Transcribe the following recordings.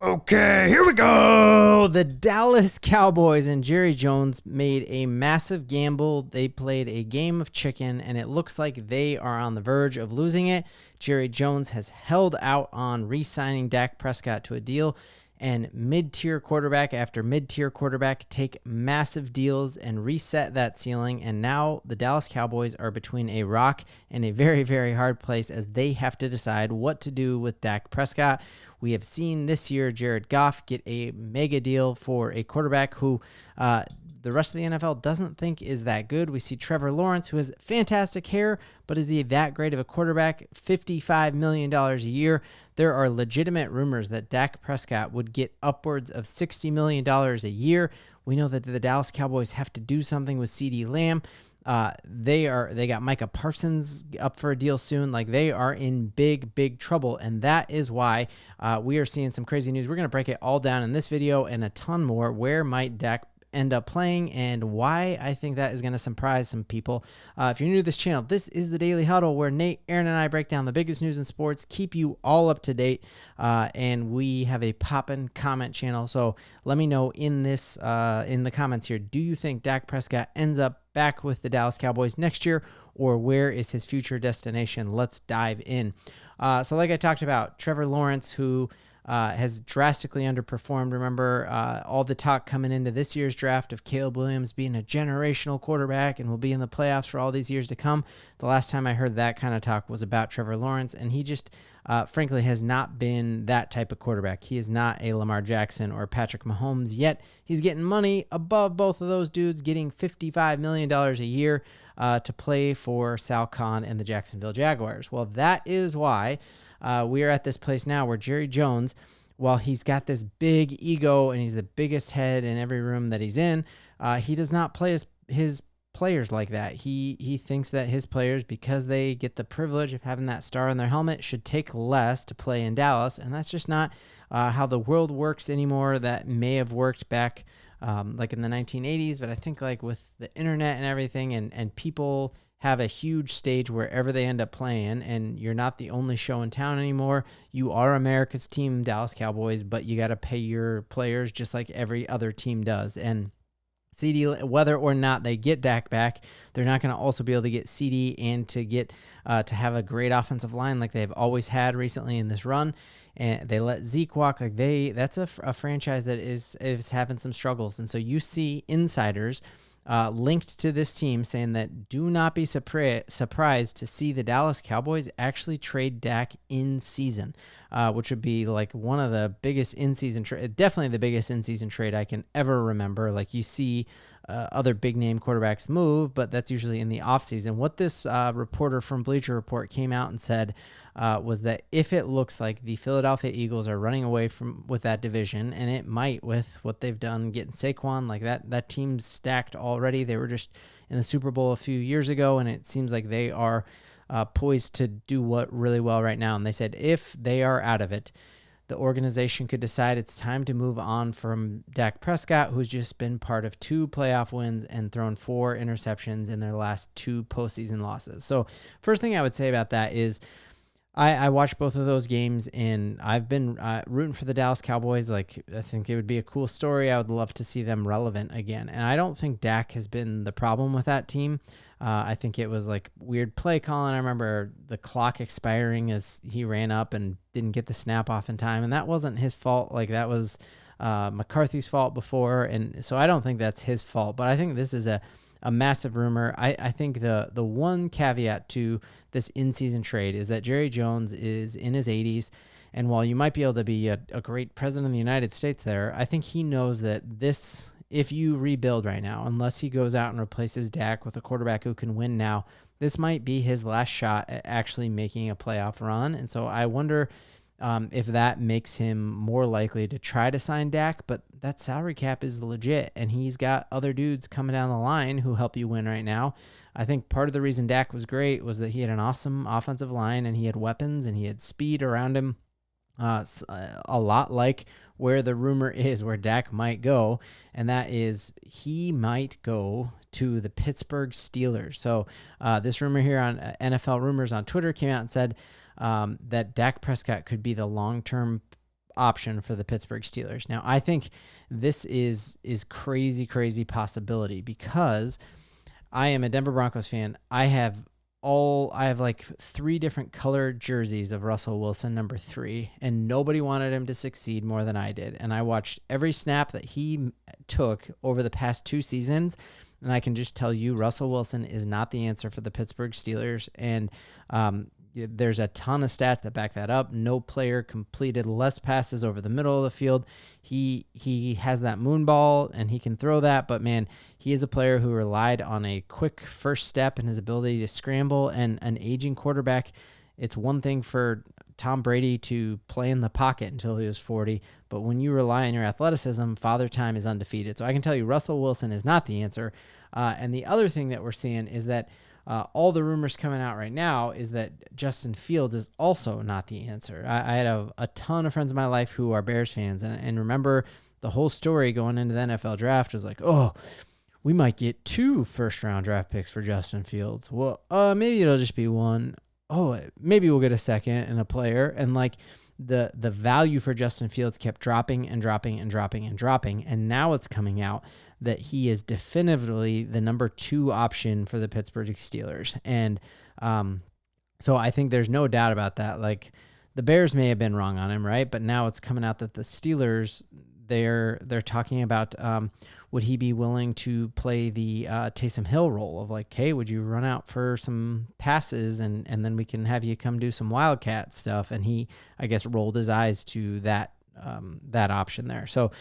Okay, here we go. The Dallas Cowboys and Jerry Jones made a massive gamble. They played a game of chicken, and it looks like they are on the verge of losing it. Jerry Jones has held out on re-signing Dak Prescott to a deal, and mid-tier quarterback after mid-tier quarterback take massive deals and reset that ceiling. And now the Dallas Cowboys are between a rock and a very, very hard place as they have to decide what to do with Dak Prescott. We have seen this year Jared Goff get a mega deal for a quarterback who the rest of the NFL doesn't think is that good. We see Trevor Lawrence, who has fantastic hair, but is he that great of a quarterback? $55 million a year. There are legitimate rumors that Dak Prescott would get upwards of $60 million a year. We know that the Dallas Cowboys have to do something with CeeDee Lamb. They got Micah Parsons up for a deal soon. Like, they are in big trouble, and that is why we are seeing some crazy news. We're going to break it all down in this video and a ton more. Where might Dak end up playing and why I think that is going to surprise some people. If you're new to this channel, this is the Daily Huddle, where Nate, Aaron, and I break down the biggest news in sports, keep you all up to date, and we have a poppin' comment channel. So let me know in the comments here, do you think Dak Prescott ends up back with the Dallas Cowboys next year, or where is his future destination? Let's dive in. So like I talked about, Trevor Lawrence, who has drastically underperformed. Remember all the talk coming into this year's draft of Caleb Williams being a generational quarterback and will be in the playoffs for all these years to come. The last time I heard that kind of talk was about Trevor Lawrence, and he just frankly has not been that type of quarterback. He is not a Lamar Jackson or Patrick Mahomes, yet he's getting money above both of those dudes, getting $55 million a year to play for Sal Khan and the Jacksonville Jaguars. Well, that is why we are at this place now where Jerry Jones, while he's got this big ego and he's the biggest head in every room that he's in, he does not play his players like that. He thinks that his players, because they get the privilege of having that star on their helmet, should take less to play in Dallas, and that's just not how the world works anymore. That may have worked back like in the 1980s, but I think like with the internet and everything, and people have a huge stage wherever they end up playing, and you're not the only show in town anymore. You are America's team, Dallas Cowboys, but you got to pay your players just like every other team does. And CeeDee, whether or not they get Dak back, they're not going to also be able to get CeeDee and to get to have a great offensive line like they've always had recently in this run. And they let Zeke walk. Like that's a franchise that is having some struggles. And so you see insiders linked to this team saying that do not be surprised to see the Dallas Cowboys actually trade Dak in season, which would be like one of the biggest in-season definitely the biggest in-season trade I can ever remember. Like, you see other big name quarterbacks move, but that's usually in the offseason. What this reporter from Bleacher Report came out and said was that if it looks like the Philadelphia Eagles are running away with that division, and it might with what they've done getting Saquon, like that team's stacked already. They were just in the Super Bowl a few years ago, and it seems like they are poised to do really well right now. And they said if they are out of it, the organization could decide it's time to move on from Dak Prescott, who's just been part of 2 playoff wins and thrown 4 interceptions in their last 2 postseason losses. So first thing I would say about that is I watched both of those games, and I've been rooting for the Dallas Cowboys. Like, I think it would be a cool story. I would love to see them relevant again. And I don't think Dak has been the problem with that team. I think it was like weird play calling. I remember the clock expiring as he ran up and didn't get the snap off in time, and that wasn't his fault. Like, that was McCarthy's fault before, and so I don't think that's his fault. But I think this is a massive rumor. I think the one caveat to this in-season trade is that Jerry Jones is in his 80s, and while you might be able to be a great president of the United States there, I think he knows that this, if you rebuild right now, unless he goes out and replaces Dak with a quarterback who can win now, this might be his last shot at actually making a playoff run. And so I wonder if that makes him more likely to try to sign Dak, but that salary cap is legit, and he's got other dudes coming down the line who help you win right now. I think part of the reason Dak was great was that he had an awesome offensive line, and he had weapons, and he had speed around him, a lot like where the rumor is where Dak might go, and that is he might go to the Pittsburgh Steelers. So this rumor here on NFL Rumors on Twitter came out and said that Dak Prescott could be the long-term option for the Pittsburgh Steelers. Now, I think this is crazy possibility because I am a Denver Broncos fan. I have like 3 different colored jerseys of Russell Wilson, number 3, and nobody wanted him to succeed more than I did. And I watched every snap that he took over the past 2 seasons, and I can just tell you Russell Wilson is not the answer for the Pittsburgh Steelers. And there's a ton of stats that back that up. No player completed less passes over the middle of the field. He has that moon ball and he can throw that, but man, he is a player who relied on a quick first step and his ability to scramble, and an aging quarterback. It's one thing for Tom Brady to play in the pocket until he was 40, but when you rely on your athleticism, Father Time is undefeated. So I can tell you Russell Wilson is not the answer. And the other thing that we're seeing is that all the rumors coming out right now is that Justin Fields is also not the answer. I had a ton of friends in my life who are Bears fans, and remember the whole story going into the NFL draft was like, oh, we might get 2 first-round draft picks for Justin Fields. Well, maybe it'll just be 1. Oh, maybe we'll get a second and a player. And like the value for Justin Fields kept dropping, and now it's coming out that he is definitively the number 2 option for the Pittsburgh Steelers. And so I think there's no doubt about that. Like the Bears may have been wrong on him, right? But now it's coming out that the Steelers, they're talking about would he be willing to play the Taysom Hill role of like, hey, would you run out for some passes and then we can have you come do some Wildcat stuff? And he, I guess, rolled his eyes to that option there. So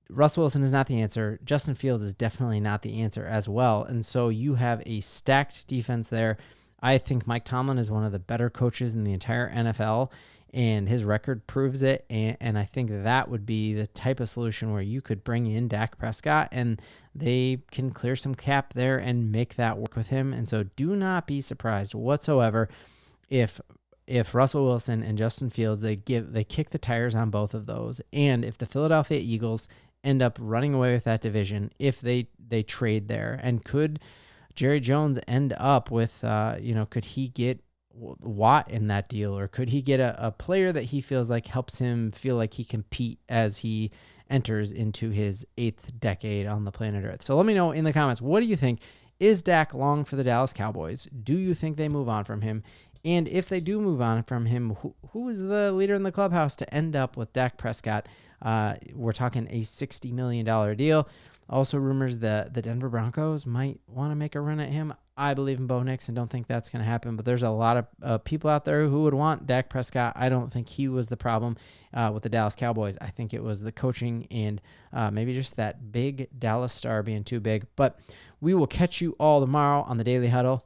Russell Wilson is not the answer. Justin Fields is definitely not the answer as well. And so you have a stacked defense there. I think Mike Tomlin is one of the better coaches in the entire NFL, and his record proves it. And I think that would be the type of solution where you could bring in Dak Prescott and they can clear some cap there and make that work with him. And so do not be surprised whatsoever if Russell Wilson and Justin Fields, they kick the tires on both of those. And if the Philadelphia Eagles end up running away with that division, if they trade there, and could Jerry Jones end up with, could he get Watt in that deal, or could he get a player that he feels like helps him feel like he compete as he enters into his 8th decade on the planet Earth? So let me know in the comments, what do you think? Is Dak long for the Dallas Cowboys? Do you think they move on from him? And if they do move on from him, who is the leader in the clubhouse to end up with Dak Prescott? We're talking a $60 million deal. Also, rumors that the Denver Broncos might want to make a run at him. I believe in Bo Nix and don't think that's going to happen, but there's a lot of people out there who would want Dak Prescott. I don't think he was the problem with the Dallas Cowboys. I think it was the coaching and maybe just that big Dallas star being too big. But we will catch you all tomorrow on the Daily Huddle.